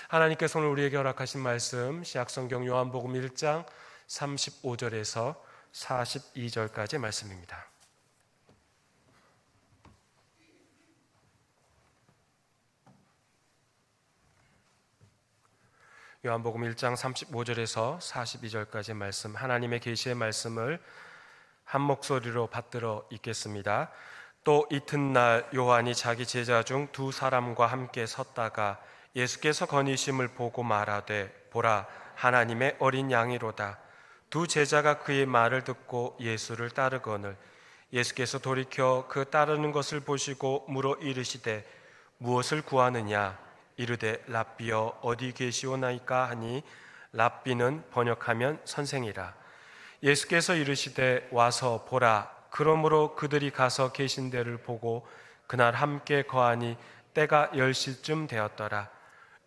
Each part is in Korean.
하나님께서 오늘 우리에게 허락하신 말씀 신약성경 요한복음 1장 35절에서 42절까지 말씀입니다. 요한복음 1장 35절에서 42절까지 말씀, 하나님의 계시의 말씀을 한 목소리로 받들어 읽겠습니다. 또 이튿날 요한이 자기 제자 중 두 사람과 함께 섰다가 예수께서 거니심을 보고 말하되 보라 하나님의 어린 양이로다. 두 제자가 그의 말을 듣고 예수를 따르거늘 예수께서 돌이켜 그 따르는 것을 보시고 물어 이르시되 무엇을 구하느냐? 이르되 랍비여 어디 계시오나이까 하니 랍비는 번역하면 선생이라. 예수께서 이르시되 와서 보라. 그러므로 그들이 가서 계신 데를 보고 그날 함께 거하니 때가 10시쯤 되었더라.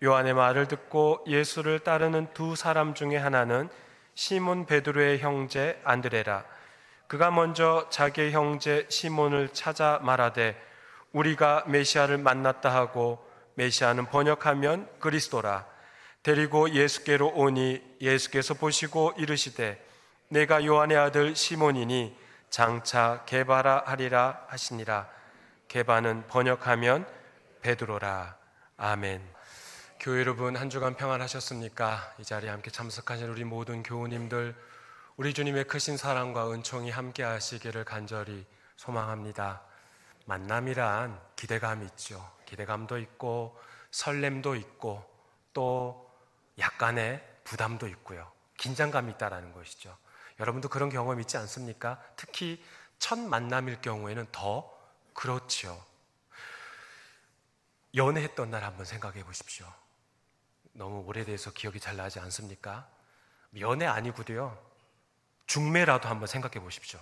요한의 말을 듣고 예수를 따르는 두 사람 중에 하나는 시몬 베드로의 형제 안드레라. 그가 먼저 자기의 형제 시몬을 찾아 말하되 우리가 메시아를 만났다 하고, 메시아는 번역하면 그리스도라. 데리고 예수께로 오니 예수께서 보시고 이르시되 내가 요한의 아들 시몬이니 장차 게바라 하리라 하시니라. 게바는 번역하면 베드로라. 아멘. 교회 여러분, 한 주간 평안하셨습니까? 이 자리에 함께 참석하신 우리 모든 교우님들, 우리 주님의 크신 사랑과 은총이 함께 하시기를 간절히 소망합니다. 만남이란 기대감이 있죠. 기대감도 있고 설렘도 있고 또 약간의 부담도 있고요. 긴장감이 있다라는 것이죠. 여러분도 그런 경험 있지 않습니까? 특히 첫 만남일 경우에는 더 그렇죠. 연애했던 날 한번 생각해 보십시오. 너무 오래돼서 기억이 잘 나지 않습니까? 연애 아니고도요, 중매라도 한번 생각해 보십시오.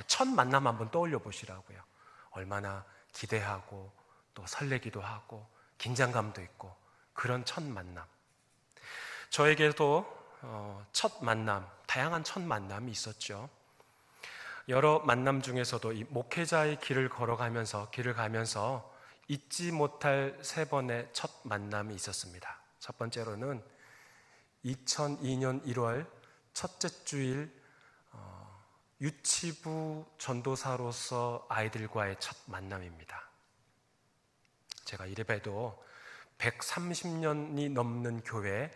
첫 만남 한번 떠올려 보시라고요. 얼마나 기대하고 또 설레기도 하고 긴장감도 있고 그런 첫 만남. 저에게도 첫 만남, 다양한 첫 만남이 있었죠. 여러 만남 중에서도 이 목회자의 길을 가면서 잊지 못할 3번의 첫 만남이 있었습니다. 첫 번째로는 2002년 1월 첫째 주일 유치부 전도사로서 아이들과의 첫 만남입니다. 제가 이래봬도 130년이 넘는 교회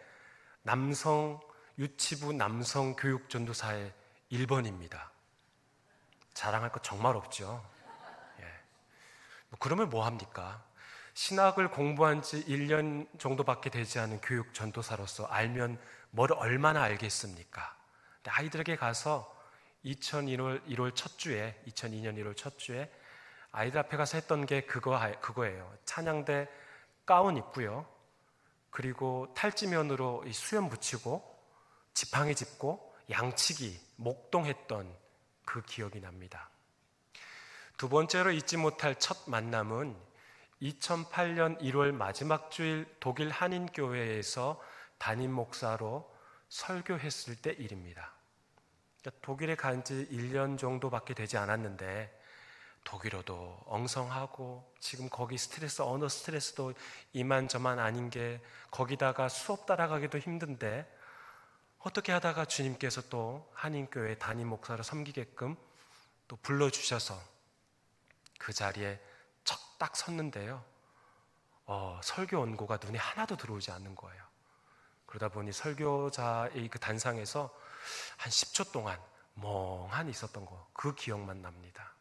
유치부 남성 교육 전도사의 1번입니다. 자랑할 것 정말 없죠. 그러면 뭐 합니까? 신학을 공부한 지 1년 정도밖에 되지 않은 교육 전도사로서 알면 뭘 얼마나 알겠습니까? 근데 아이들에게 가서 2002년 1월 첫 주에 아이들 앞에 가서 했던 게 그거예요. 찬양대 가운 입고요. 그리고 탈지면으로 수염 붙이고 지팡이 짚고 양치기, 목동했던 그 기억이 납니다. 두 번째로 잊지 못할 첫 만남은 2008년 1월 마지막 주일 독일 한인교회에서 담임 목사로 설교했을 때 일입니다. 독일에 간 지 1년 정도밖에 되지 않았는데 독일어도 엉성하고 지금 거기 언어 스트레스도 이만저만 아닌 게 거기다가 수업 따라가기도 힘든데 어떻게 하다가 주님께서 또 한인교회 담임 목사로 섬기게끔 또 불러주셔서 그 자리에 딱 섰는데요. 설교 원고가 눈에 하나도 들어오지 않는 거예요. 그러다 보니 설교자의 그 단상에서 한 10초 동안 멍하니 있었던 그 기억만 납니다.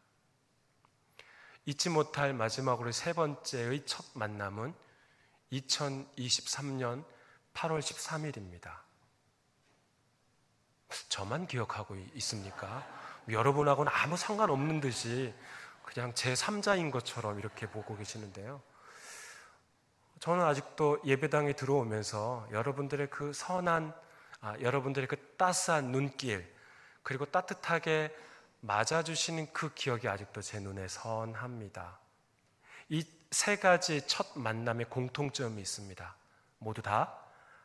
잊지 못할 마지막으로 3번째의 첫 만남은 2023년 8월 13일입니다. 저만 기억하고 있습니까? 여러분하고는 아무 상관없는 듯이 그냥 제3자인 것처럼 이렇게 보고 계시는데요. 저는 아직도 예배당에 들어오면서 여러분들의 그 여러분들의 그 따스한 눈길, 그리고 따뜻하게 맞아주시는 그 기억이 아직도 제 눈에 선합니다. 이 3가지 첫 만남의 공통점이 있습니다. 모두 다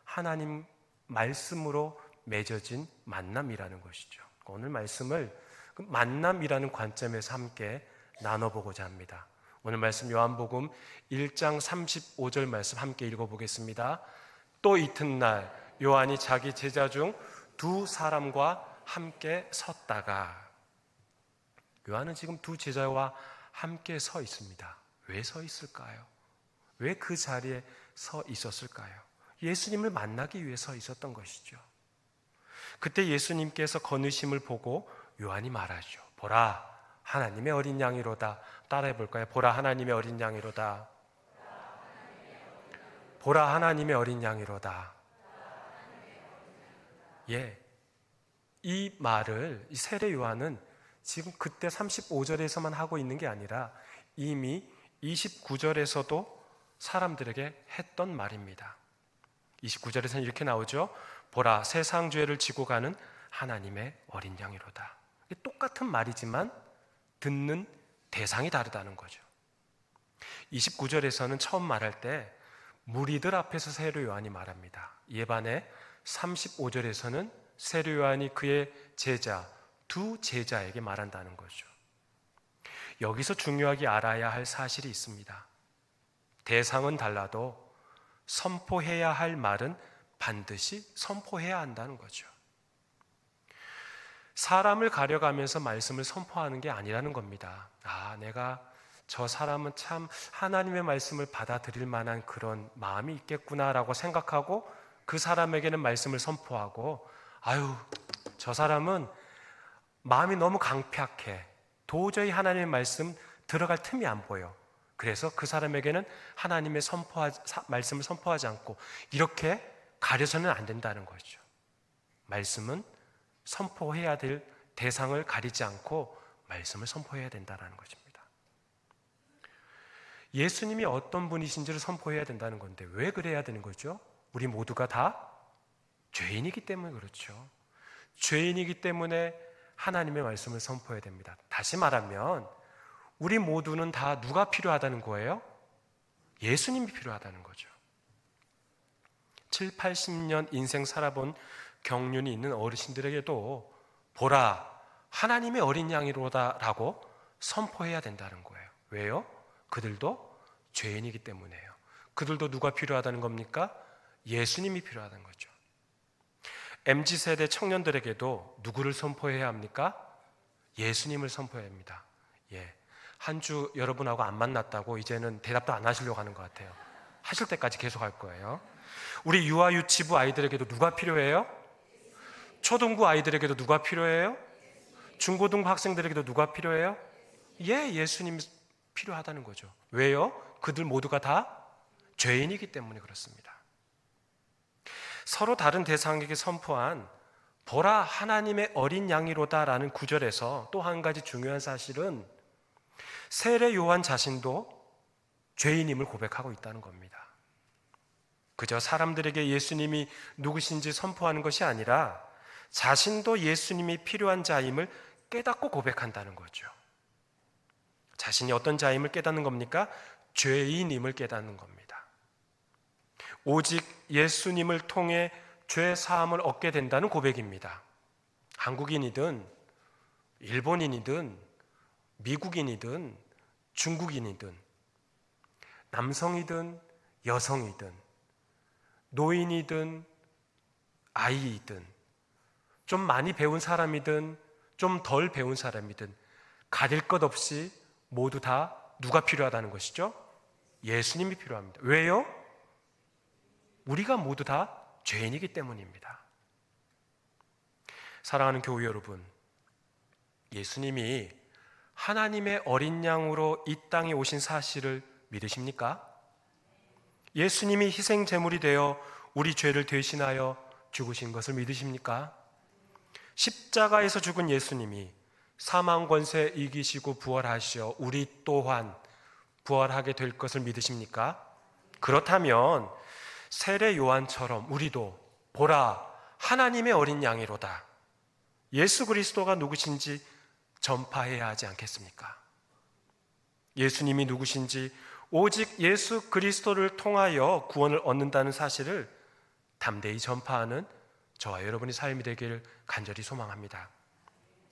하나님 말씀으로 맺어진 만남이라는 것이죠. 오늘 말씀을 그 만남이라는 관점에서 함께 나눠보고자 합니다. 오늘 말씀 요한복음 1장 35절 말씀 함께 읽어보겠습니다. 또 이튿날 요한이 자기 제자 중 두 사람과 함께 섰다가, 요한은 지금 두 제자와 함께 서 있습니다. 왜 서 있을까요? 왜 그 자리에 서 있었을까요? 예수님을 만나기 위해 서 있었던 것이죠. 그때 예수님께서 거느심을 보고 요한이 말하죠. 보라, 하나님의 어린 양이로다. 따라해 볼까요? 보라, 하나님의 어린 양이로다. 보라, 하나님의 어린 양이로다. 예, 이 말을 이 세례 요한은 지금 그때 35절에서만 하고 있는 게 아니라 이미 29절에서도 사람들에게 했던 말입니다. 29절에서는 이렇게 나오죠. 보라, 세상 죄를 지고 가는 하나님의 어린 양이로다. 똑같은 말이지만 듣는 대상이 다르다는 거죠. 29절에서는 처음 말할 때 무리들 앞에서 세례 요한이 말합니다. 이에 반해 35절에서는 세례 요한이 그의 제자, 두 제자에게 말한다는 거죠. 여기서 중요하게 알아야 할 사실이 있습니다. 대상은 달라도 선포해야 할 말은 반드시 선포해야 한다는 거죠. 사람을 가려가면서 말씀을 선포하는 게 아니라는 겁니다. 내가 저 사람은 참 하나님의 말씀을 받아들일 만한 그런 마음이 있겠구나라고 생각하고 그 사람에게는 말씀을 선포하고, 저 사람은 마음이 너무 강팍해. 도저히 하나님의 말씀 들어갈 틈이 안 보여. 그래서 그 사람에게는 하나님의 말씀을 선포하지 않고, 이렇게 가려서는 안 된다는 거죠. 말씀은 선포해야 될 대상을 가리지 않고 말씀을 선포해야 된다는 것입니다. 예수님이 어떤 분이신지를 선포해야 된다는 건데 왜 그래야 되는 거죠? 우리 모두가 다 죄인이기 때문에 그렇죠. 죄인이기 때문에 하나님의 말씀을 선포해야 됩니다. 다시 말하면 우리 모두는 다 누가 필요하다는 거예요? 예수님이 필요하다는 거죠. 7, 80년 인생 살아본 경륜이 있는 어르신들에게도 보라, 하나님의 어린 양이로다 라고 선포해야 된다는 거예요. 왜요? 그들도 죄인이기 때문에요. 그들도 누가 필요하다는 겁니까? 예수님이 필요하다는 거죠. MZ세대 청년들에게도 누구를 선포해야 합니까? 예수님을 선포해야 합니다. 한 주 여러분하고 안 만났다고 이제는 대답도 안 하시려고 하는 것 같아요. 하실 때까지 계속 할 거예요. 우리 유아 유치부 아이들에게도 누가 필요해요? 초등부 아이들에게도 누가 필요해요? 중고등부 학생들에게도 누가 필요해요? 예수님이 필요하다는 거죠. 왜요? 그들 모두가 다 죄인이기 때문에 그렇습니다. 서로 다른 대상에게 선포한 보라, 하나님의 어린 양이로다라는 구절에서 또 한 가지 중요한 사실은 세례 요한 자신도 죄인임을 고백하고 있다는 겁니다. 그저 사람들에게 예수님이 누구신지 선포하는 것이 아니라 자신도 예수님이 필요한 자임을 깨닫고 고백한다는 거죠. 자신이 어떤 자임을 깨닫는 겁니까? 죄인임을 깨닫는 겁니다. 오직 예수님을 통해 죄 사함을 얻게 된다는 고백입니다. 한국인이든 일본인이든 미국인이든 중국인이든 남성이든 여성이든 노인이든 아이이든 좀 많이 배운 사람이든 좀 덜 배운 사람이든 가릴 것 없이 모두 다 누가 필요하다는 것이죠? 예수님이 필요합니다. 왜요? 우리가 모두 다 죄인이기 때문입니다. 사랑하는 교우 여러분, 예수님이 하나님의 어린 양으로 이 땅에 오신 사실을 믿으십니까? 예수님이 희생 제물이 되어 우리 죄를 대신하여 죽으신 것을 믿으십니까? 십자가에서 죽은 예수님이 사망 권세 이기시고 부활하시어 우리 또한 부활하게 될 것을 믿으십니까? 그렇다면 세례 요한처럼 우리도 보라, 하나님의 어린 양이로다, 예수 그리스도가 누구신지 전파해야 하지 않겠습니까? 예수님이 누구신지, 오직 예수 그리스도를 통하여 구원을 얻는다는 사실을 담대히 전파하는 저와 여러분의 삶이 되기를 간절히 소망합니다.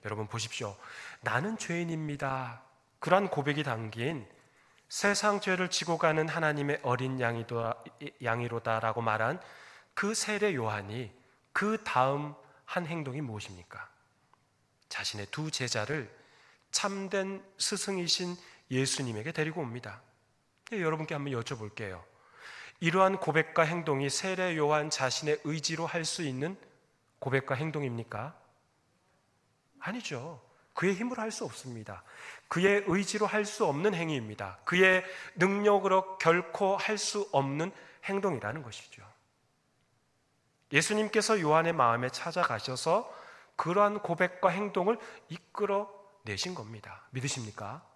여러분 보십시오. 나는 죄인입니다. 그러한 고백이 담긴 세상 죄를 지고 가는 하나님의 어린 양이로다라고 말한 그 세례 요한이 그 다음 한 행동이 무엇입니까? 자신의 두 제자를 참된 스승이신 예수님에게 데리고 옵니다. 여러분께 한번 여쭤볼게요. 이러한 고백과 행동이 세례 요한 자신의 의지로 할 수 있는 고백과 행동입니까? 아니죠. 그의 힘으로 할 수 없습니다. 그의 의지로 할 수 없는 행위입니다. 그의 능력으로 결코 할 수 없는 행동이라는 것이죠. 예수님께서 요한의 마음에 찾아가셔서 그러한 고백과 행동을 이끌어 내신 겁니다. 믿으십니까?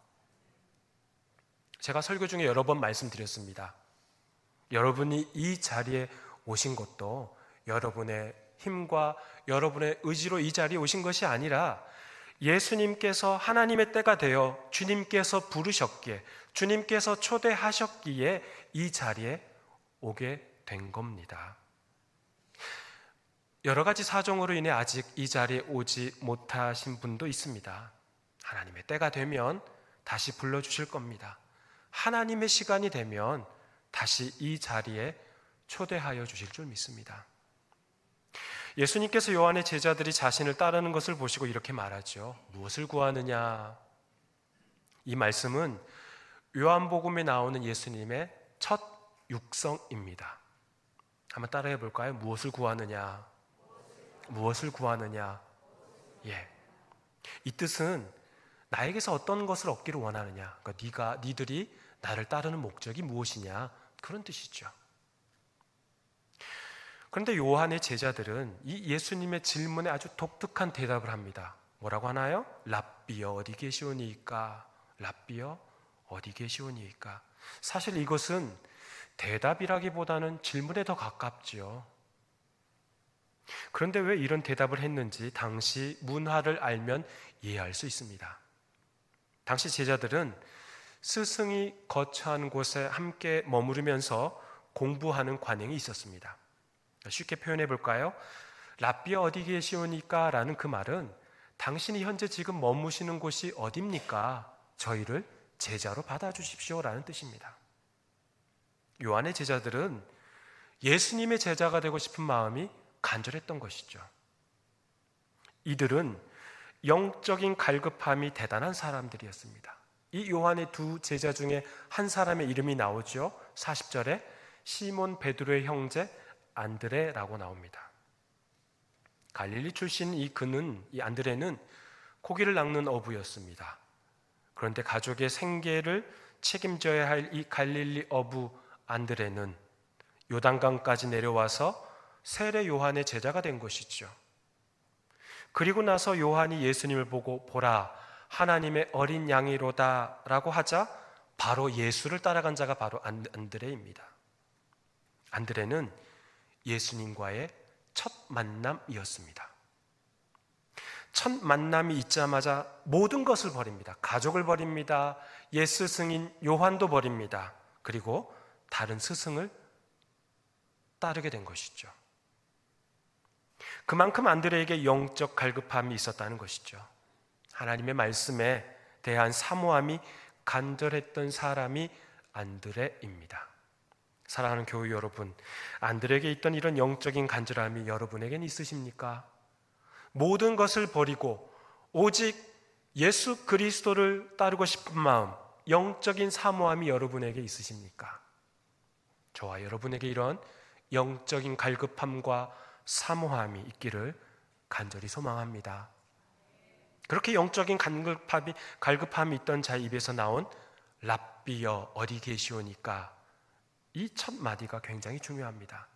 제가 설교 중에 여러 번 말씀드렸습니다. 여러분이 이 자리에 오신 것도 여러분의 힘과 여러분의 의지로 이 자리에 오신 것이 아니라 예수님께서 하나님의 때가 되어 주님께서 부르셨기에, 주님께서 초대하셨기에 이 자리에 오게 된 겁니다. 여러 가지 사정으로 인해 아직 이 자리에 오지 못하신 분도 있습니다. 하나님의 때가 되면 다시 불러주실 겁니다. 하나님의 시간이 되면 다시 이 자리에 초대하여 주실 줄 믿습니다. 예수님께서 요한의 제자들이 자신을 따르는 것을 보시고 이렇게 말하죠. 무엇을 구하느냐? 이 말씀은 요한복음에 나오는 예수님의 첫 육성입니다. 한번 따라해 볼까요? 무엇을 구하느냐? 무엇을 구하느냐? 예. 이 뜻은 나에게서 어떤 것을 얻기를 원하느냐? 그러니까 니들이 나를 따르는 목적이 무엇이냐? 그런 뜻이죠. 그런데 요한의 제자들은 이 예수님의 질문에 아주 독특한 대답을 합니다. 뭐라고 하나요? 랍비여 어디 계시오니이까? 랍비여 어디 계시오니이까? 사실 이것은 대답이라기보다는 질문에 더 가깝지요. 그런데 왜 이런 대답을 했는지 당시 문화를 알면 이해할 수 있습니다. 당시 제자들은 스승이 거처한 곳에 함께 머무르면서 공부하는 관행이 있었습니다. 쉽게 표현해 볼까요? 랍비여 어디 계시오니까? 라는 그 말은 당신이 현재 지금 머무시는 곳이 어딥니까? 저희를 제자로 받아주십시오 라는 뜻입니다. 요한의 제자들은 예수님의 제자가 되고 싶은 마음이 간절했던 것이죠. 이들은 영적인 갈급함이 대단한 사람들이었습니다. 이 요한의 두 제자 중에 한 사람의 이름이 나오죠. 40절에 시몬 베드로의 형제 안드레라고 나옵니다. 갈릴리 출신 이 안드레는 고기를 낚는 어부였습니다. 그런데 가족의 생계를 책임져야 할 이 갈릴리 어부 안드레는 요단강까지 내려와서 세례 요한의 제자가 된 것이죠. 그리고 나서 요한이 예수님을 보고 보라 하나님의 어린 양이로다 라고 하자 바로 예수를 따라간 자가 바로 안드레입니다. 안드레는 예수님과의 첫 만남이었습니다. 첫 만남이 있자마자 모든 것을 버립니다. 가족을 버립니다. 옛 스승인 요한도 버립니다. 그리고 다른 스승을 따르게 된 것이죠. 그만큼 안드레에게 영적 갈급함이 있었다는 것이죠. 하나님의 말씀에 대한 사모함이 간절했던 사람이 안드레입니다. 사랑하는 교회 여러분, 안드레에게 있던 이런 영적인 간절함이 여러분에게는 있으십니까? 모든 것을 버리고 오직 예수 그리스도를 따르고 싶은 마음, 영적인 사모함이 여러분에게 있으십니까? 저와 여러분에게 이런 영적인 갈급함과 사모함이 있기를 간절히 소망합니다. 그렇게 영적인 갈급함이 있던 자의 입에서 나온 랍비여 어디 계시오니까? 이 첫 마디가 굉장히 중요합니다.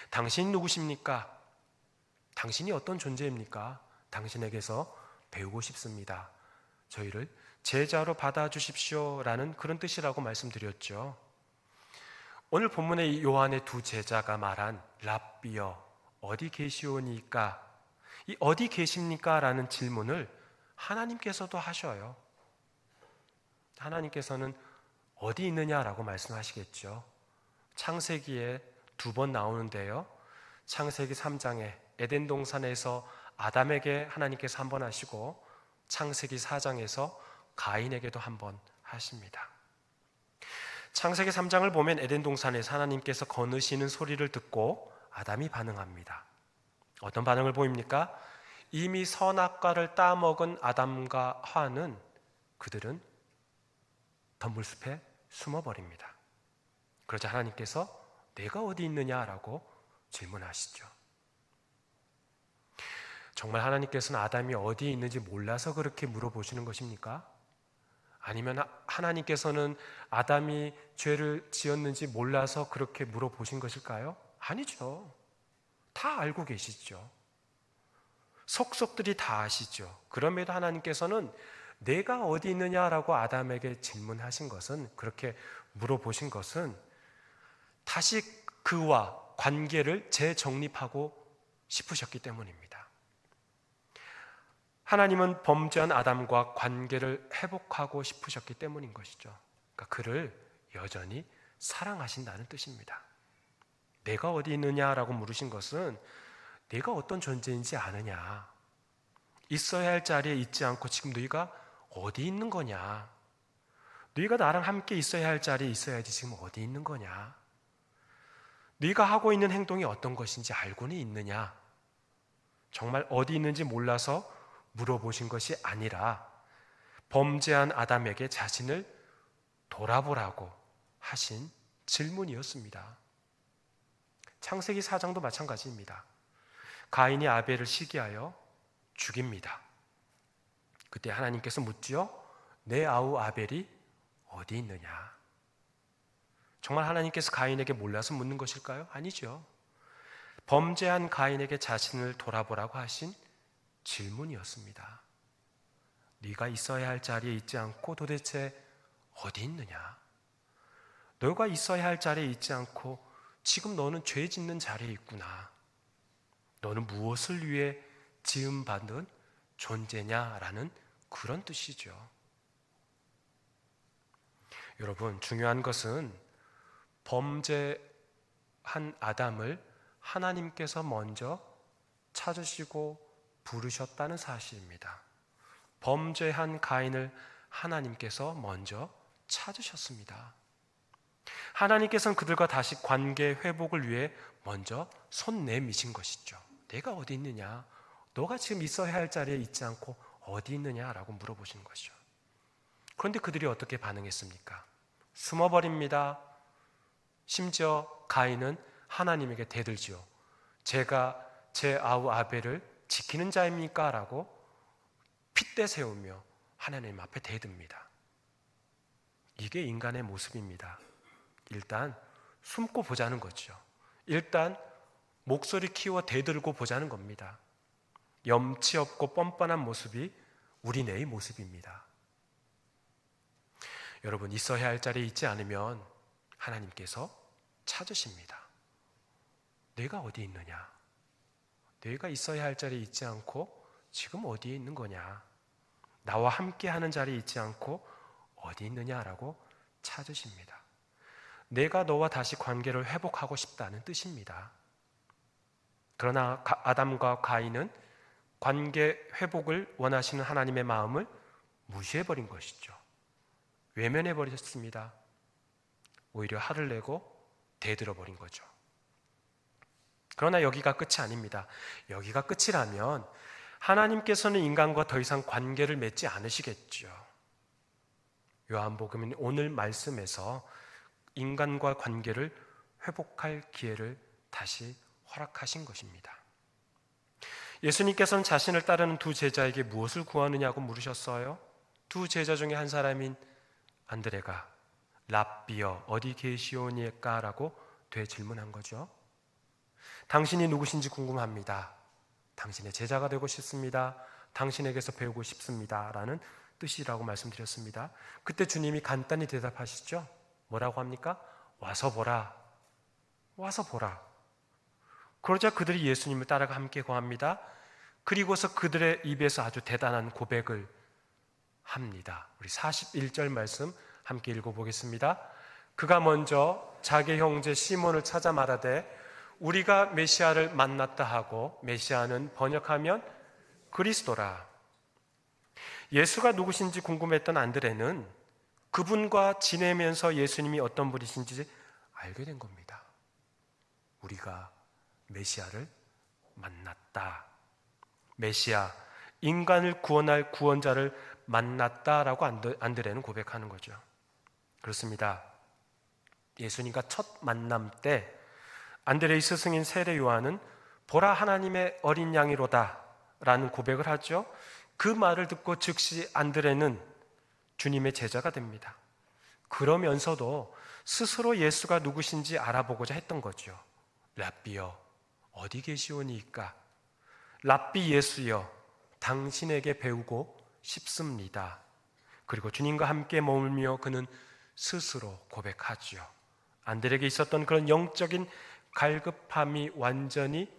당신 누구십니까? 당신이 어떤 존재입니까? 당신에게서 배우고 싶습니다. 저희를 제자로 받아주십시오 라는 그런 뜻이라고 말씀드렸죠. 오늘 본문의 요한의 두 제자가 말한 랍비여 어디 계시오니까? 이 어디 계십니까? 라는 질문을 하나님께서도 하셔요. 하나님께서는 어디 있느냐라고 말씀하시겠죠. 창세기에 2번 나오는데요. 창세기 3장에 에덴 동산에서 아담에게 하나님께서 한 번 하시고 창세기 4장에서 가인에게도 한 번 하십니다. 창세기 3장을 보면 에덴 동산에서 하나님께서 거느시는 소리를 듣고 아담이 반응합니다. 어떤 반응을 보입니까? 이미 선악과를 따먹은 아담과 하와는 그들은 덤불숲에 숨어버립니다. 그러자 하나님께서 내가 어디 있느냐라고 질문하시죠. 정말 하나님께서는 아담이 어디에 있는지 몰라서 그렇게 물어보시는 것입니까? 아니면 하나님께서는 아담이 죄를 지었는지 몰라서 그렇게 물어보신 것일까요? 아니죠. 다 알고 계시죠. 속속들이 다 아시죠. 그럼에도 하나님께서는 내가 어디 있느냐라고 아담에게 질문하신 것은, 그렇게 물어보신 것은 다시 그와 관계를 재정립하고 싶으셨기 때문입니다. 하나님은 범죄한 아담과 관계를 회복하고 싶으셨기 때문인 것이죠. 그러니까 그를 여전히 사랑하신다는 뜻입니다. 내가 어디 있느냐라고 물으신 것은 내가 어떤 존재인지 아느냐, 있어야 할 자리에 있지 않고 지금 너희가 어디 있는 거냐, 너희가 나랑 함께 있어야 할 자리에 있어야지 지금 어디 있는 거냐, 네가 하고 있는 행동이 어떤 것인지 알고는 있느냐, 정말 어디 있는지 몰라서 물어보신 것이 아니라 범죄한 아담에게 자신을 돌아보라고 하신 질문이었습니다. 창세기 4장도 마찬가지입니다. 가인이 아벨을 시기하여 죽입니다. 그때 하나님께서 묻지요. 내 아우 아벨이 어디 있느냐? 정말 하나님께서 가인에게 몰라서 묻는 것일까요? 아니죠. 범죄한 가인에게 자신을 돌아보라고 하신 질문이었습니다. 네가 있어야 할 자리에 있지 않고 도대체 어디 있느냐? 너가 있어야 할 자리에 있지 않고 지금 너는 죄 짓는 자리에 있구나. 너는 무엇을 위해 지음받은 존재냐라는 그런 뜻이죠. 여러분, 중요한 것은 범죄한 아담을 하나님께서 먼저 찾으시고 부르셨다는 사실입니다. 범죄한 가인을 하나님께서 먼저 찾으셨습니다. 하나님께서는 그들과 다시 관계 회복을 위해 먼저 손 내미신 것이죠. 내가 어디 있느냐? 너가 지금 있어야 할 자리에 있지 않고 어디 있느냐라고 물어보시는 것이죠. 그런데 그들이 어떻게 반응했습니까? 숨어버립니다. 심지어 가인은 하나님에게 대들지요. 제가 제 아우 아벨을 지키는 자입니까? 라고 핏대 세우며 하나님 앞에 대듭니다. 이게 인간의 모습입니다. 일단 숨고 보자는 거죠. 일단 목소리 키워 대들고 보자는 겁니다. 염치 없고 뻔뻔한 모습이 우리네의 모습입니다. 여러분, 있어야 할 자리에 있지 않으면 하나님께서 찾으십니다. 내가 어디 있느냐? 내가 있어야 할 자리에 있지 않고 지금 어디에 있는 거냐? 나와 함께 하는 자리에 있지 않고 어디 있느냐라고 찾으십니다. 내가 너와 다시 관계를 회복하고 싶다는 뜻입니다. 그러나 아담과 가인은 관계 회복을 원하시는 하나님의 마음을 무시해버린 것이죠. 외면해버렸습니다. 오히려 화를 내고 대들어버린 거죠. 그러나 여기가 끝이 아닙니다. 여기가 끝이라면 하나님께서는 인간과 더 이상 관계를 맺지 않으시겠죠. 요한복음은 오늘 말씀에서 인간과 관계를 회복할 기회를 다시 허락하신 것입니다. 예수님께서는 자신을 따르는 두 제자에게 무엇을 구하느냐고 물으셨어요. 두 제자 중에 한 사람인 안드레가 랍비여 어디 계시오니까? 라고 되질문한 거죠. 당신이 누구신지 궁금합니다. 당신의 제자가 되고 싶습니다. 당신에게서 배우고 싶습니다. 라는 뜻이라고 말씀드렸습니다. 그때 주님이 간단히 대답하시죠. 뭐라고 합니까? 와서 보라. 와서 보라. 그러자 그들이 예수님을 따라가 함께 구합니다. 그리고서 그들의 입에서 아주 대단한 고백을 합니다. 우리 41절 말씀 함께 읽어보겠습니다. 그가 먼저 자기 형제 시몬을 찾아 말하되 우리가 메시아를 만났다 하고, 메시아는 번역하면 그리스도라. 예수가 누구신지 궁금했던 안드레는 그분과 지내면서 예수님이 어떤 분이신지 알게 된 겁니다. 우리가 메시아를 만났다. 메시아, 인간을 구원할 구원자를 만났다라고 안드레는 고백하는 거죠. 그렇습니다. 예수님과 첫 만남 때 안드레의 스승인 세례 요한은 보라 하나님의 어린 양이로다 라는 고백을 하죠. 그 말을 듣고 즉시 안드레는 주님의 제자가 됩니다. 그러면서도 스스로 예수가 누구신지 알아보고자 했던 거죠. 랍비여, 어디 계시오니이까? 랍비 예수여, 당신에게 배우고 싶습니다. 그리고 주님과 함께 머물며 그는 스스로 고백하지요. 안드레에게 있었던 그런 영적인 갈급함이 완전히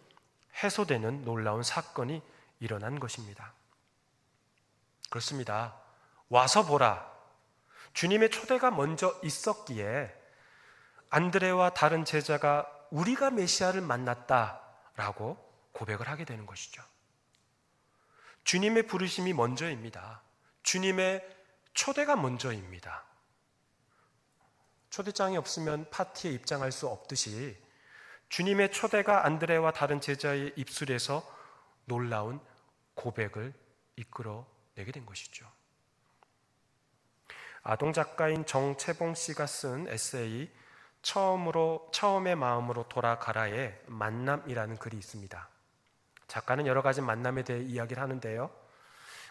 해소되는 놀라운 사건이 일어난 것입니다. 그렇습니다. 와서 보라. 주님의 초대가 먼저 있었기에 안드레와 다른 제자가 우리가 메시아를 만났다라고 고백을 하게 되는 것이죠. 주님의 부르심이 먼저입니다. 주님의 초대가 먼저입니다. 초대장이 없으면 파티에 입장할 수 없듯이 주님의 초대가 안드레와 다른 제자의 입술에서 놀라운 고백을 이끌어내게 된 것이죠. 아동 작가인 정채봉 씨가 쓴 에세이 처음의 마음으로 돌아가라의 만남이라는 글이 있습니다. 작가는 여러 가지 만남에 대해 이야기를 하는데요.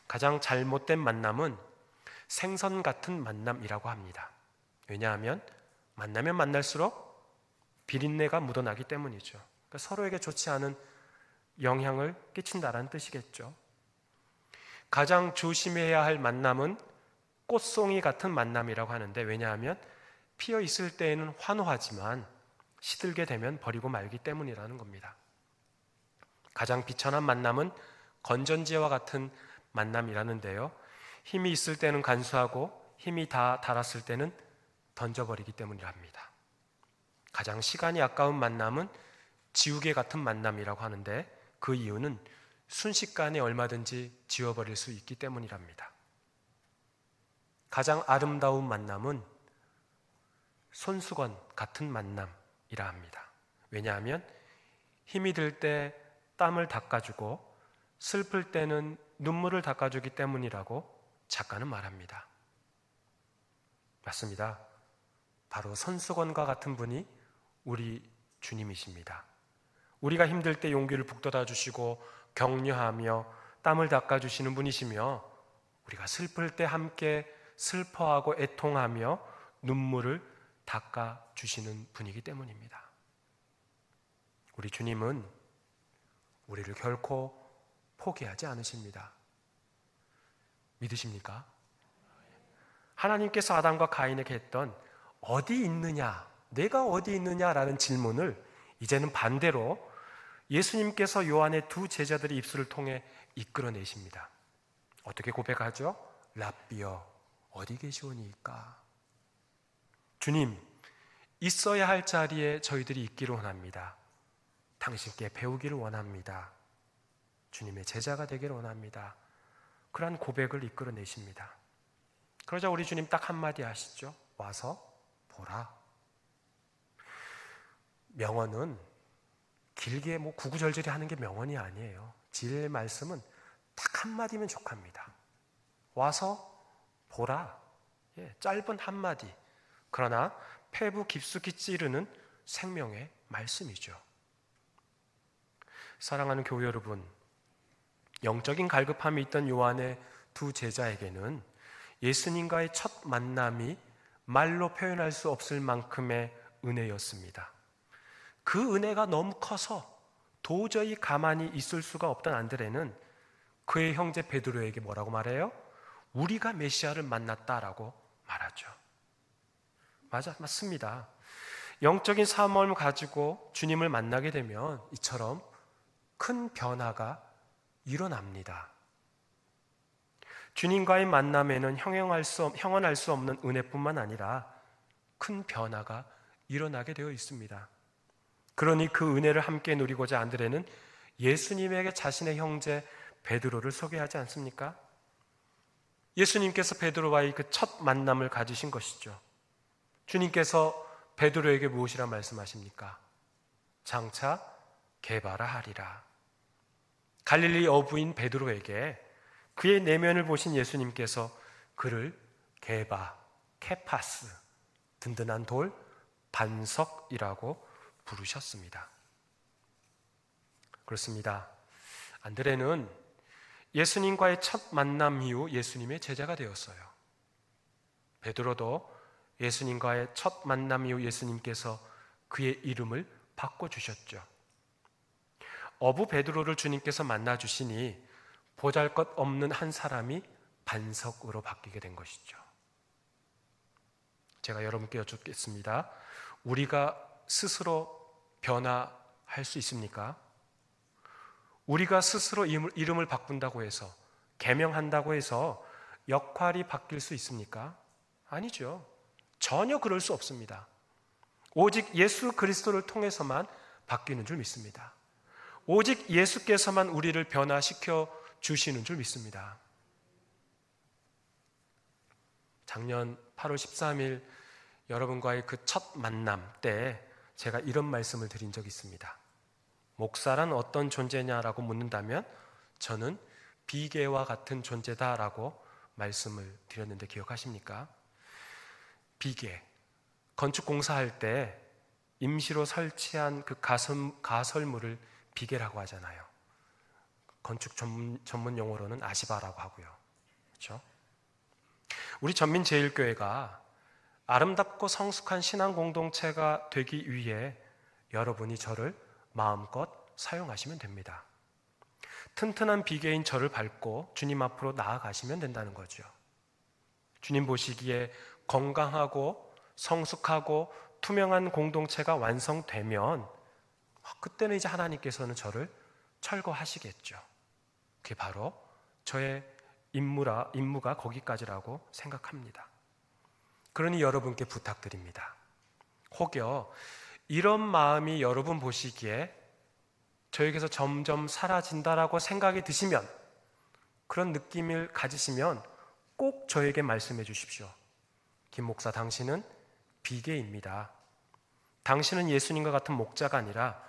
가장 잘못된 만남은 생선 같은 만남이라고 합니다. 왜냐하면 만나면 만날수록 비린내가 묻어나기 때문이죠. 그러니까 서로에게 좋지 않은 영향을 끼친다라는 뜻이겠죠. 가장 조심해야 할 만남은 꽃송이 같은 만남이라고 하는데, 왜냐하면 피어 있을 때에는 환호하지만 시들게 되면 버리고 말기 때문이라는 겁니다. 가장 비천한 만남은 건전지와 같은 만남이라는데요, 힘이 있을 때는 간수하고 힘이 다 닳았을 때는 던져버리기 때문이랍니다. 가장 시간이 아까운 만남은 지우개 같은 만남이라고 하는데, 그 이유는 순식간에 얼마든지 지워버릴 수 있기 때문이랍니다. 가장 아름다운 만남은 손수건 같은 만남이라 합니다. 왜냐하면 힘이 들 때 땀을 닦아주고 슬플 때는 눈물을 닦아주기 때문이라고 작가는 말합니다. 맞습니다. 바로 손수건과 같은 분이 우리 주님이십니다. 우리가 힘들 때 용기를 북돋아 주시고 격려하며 땀을 닦아주시는 분이시며, 우리가 슬플 때 함께 슬퍼하고 애통하며 눈물을 닦아주시는 분이기 때문입니다. 우리 주님은 우리를 결코 포기하지 않으십니다. 믿으십니까? 하나님께서 아담과 가인에게 했던 어디 있느냐, 내가 어디 있느냐라는 질문을 이제는 반대로 예수님께서 요한의 두 제자들의 입술을 통해 이끌어내십니다. 어떻게 고백하죠? 랍비여, 어디 계시오니까? 주님, 있어야 할 자리에 저희들이 있기를 원합니다. 당신께 배우기를 원합니다. 주님의 제자가 되기를 원합니다. 그러한 고백을 이끌어내십니다. 그러자 우리 주님 딱 한마디 하시죠. 와서 보라. 명언은 길게 구구절절히 하는 게 명언이 아니에요. 진리의 말씀은 딱 한마디면 족합니다. 와서 보라. 짧은 한마디. 그러나 폐부 깊숙이 찌르는 생명의 말씀이죠. 사랑하는 교회 여러분, 영적인 갈급함이 있던 요한의 두 제자에게는 예수님과의 첫 만남이 말로 표현할 수 없을 만큼의 은혜였습니다. 그 은혜가 너무 커서 도저히 가만히 있을 수가 없던 안드레는 그의 형제 베드로에게 뭐라고 말해요? 우리가 메시아를 만났다라고 말하죠. 맞습니다. 영적인 사모함을 가지고 주님을 만나게 되면 이처럼 큰 변화가 일어납니다. 주님과의 만남에는 형언할 수 없는 은혜뿐만 아니라 큰 변화가 일어나게 되어 있습니다. 그러니 그 은혜를 함께 누리고자 안드레는 예수님에게 자신의 형제 베드로를 소개하지 않습니까? 예수님께서 베드로와의 그 첫 만남을 가지신 것이죠. 주님께서 베드로에게 무엇이라 말씀하십니까? 장차 게바라 하리라. 갈릴리 어부인 베드로에게 그의 내면을 보신 예수님께서 그를 게바, 케파스, 든든한 돌, 반석이라고 부르셨습니다. 그렇습니다. 안드레는 예수님과의 첫 만남 이후 예수님의 제자가 되었어요. 베드로도 예수님과의 첫 만남 이후 예수님께서 그의 이름을 바꿔주셨죠. 어부 베드로를 주님께서 만나주시니 보잘것없는 한 사람이 반석으로 바뀌게 된 것이죠. 제가 여러분께 여쭙겠습니다. 우리가 스스로 변화할 수 있습니까? 우리가 스스로 이름을 바꾼다고 해서, 계명한다고 해서 역할이 바뀔 수 있습니까? 아니죠. 전혀 그럴 수 없습니다. 오직 예수 그리스도를 통해서만 바뀌는 줄 믿습니다. 오직 예수께서만 우리를 변화시켜 주시는 줄 믿습니다. 작년 8월 13일 여러분과의 그 첫 만남 때 제가 이런 말씀을 드린 적이 있습니다. 목사란 어떤 존재냐라고 묻는다면 저는 비계와 같은 존재다라고 말씀을 드렸는데 기억하십니까? 비계, 건축공사할 때 임시로 설치한 그 가설물을 비계라고 하잖아요. 건축 전문 용어로는 아시바라고 하고요. 그렇죠? 우리 전민제일교회가 아름답고 성숙한 신앙 공동체가 되기 위해 여러분이 저를 마음껏 사용하시면 됩니다. 튼튼한 비계인 저를 밟고 주님 앞으로 나아가시면 된다는 거죠. 주님 보시기에 건강하고 성숙하고 투명한 공동체가 완성되면 그때는 이제 하나님께서는 저를 철거하시겠죠. 그게 바로 저의 임무가 거기까지라고 생각합니다. 그러니 여러분께 부탁드립니다. 혹여 이런 마음이 여러분 보시기에 저에게서 점점 사라진다라고 생각이 드시면, 그런 느낌을 가지시면 꼭 저에게 말씀해 주십시오. 김 목사, 당신은 비계입니다. 당신은 예수님과 같은 목자가 아니라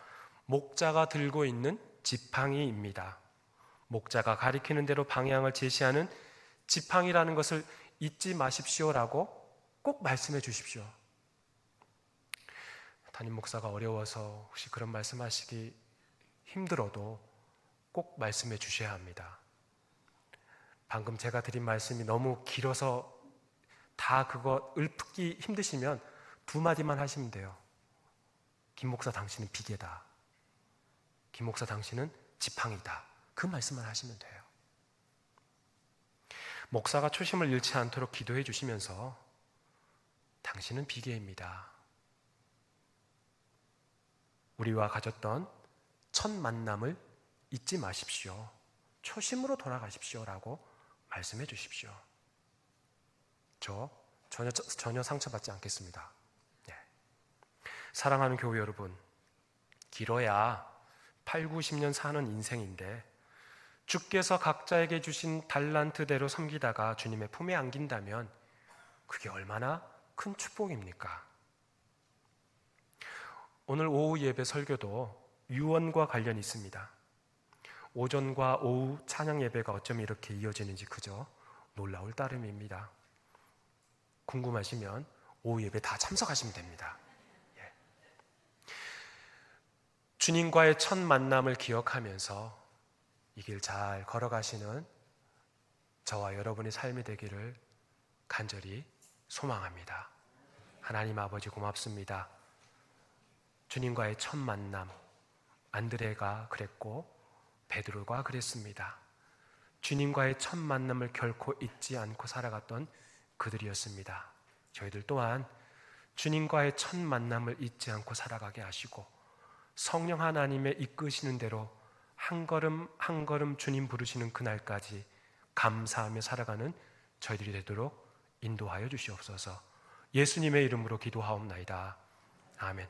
목자가 들고 있는 지팡이입니다. 목자가 가리키는 대로 방향을 제시하는 지팡이라는 것을 잊지 마십시오라고 꼭 말씀해 주십시오. 담임 목사가 어려워서 혹시 그런 말씀하시기 힘들어도 꼭 말씀해 주셔야 합니다. 방금 제가 드린 말씀이 너무 길어서 다 그거 읊기 힘드시면 두 마디만 하시면 돼요. 김 목사, 당신은 비계다. 김 목사, 당신은 지팡이다. 그 말씀만 하시면 돼요. 목사가 초심을 잃지 않도록 기도해 주시면서 당신은 비계입니다. 우리와 가졌던 첫 만남을 잊지 마십시오. 초심으로 돌아가십시오라고 말씀해 주십시오. 저 전혀 상처받지 않겠습니다. 네. 사랑하는 교회 여러분, 길어야 8, 90년 사는 인생인데 주께서 각자에게 주신 달란트대로 섬기다가 주님의 품에 안긴다면 그게 얼마나 큰 축복입니까? 오늘 오후 예배 설교도 유언과 관련이 있습니다. 오전과 오후 찬양 예배가 어쩜 이렇게 이어지는지 그저 놀라울 따름입니다. 궁금하시면 오후 예배 다 참석하시면 됩니다. 예. 주님과의 첫 만남을 기억하면서 이 길 잘 걸어가시는 저와 여러분의 삶이 되기를 간절히 소망합니다. 하나님 아버지 고맙습니다. 주님과의 첫 만남, 안드레가 그랬고 베드로가 그랬습니다. 주님과의 첫 만남을 결코 잊지 않고 살아갔던 그들이었습니다. 저희들 또한 주님과의 첫 만남을 잊지 않고 살아가게 하시고 성령 하나님의 이끄시는 대로 한 걸음 한 걸음 주님 부르시는 그날까지 감사하며 살아가는 저희들이 되도록 인도하여 주시옵소서. 예수님의 이름으로 기도하옵나이다. 아멘.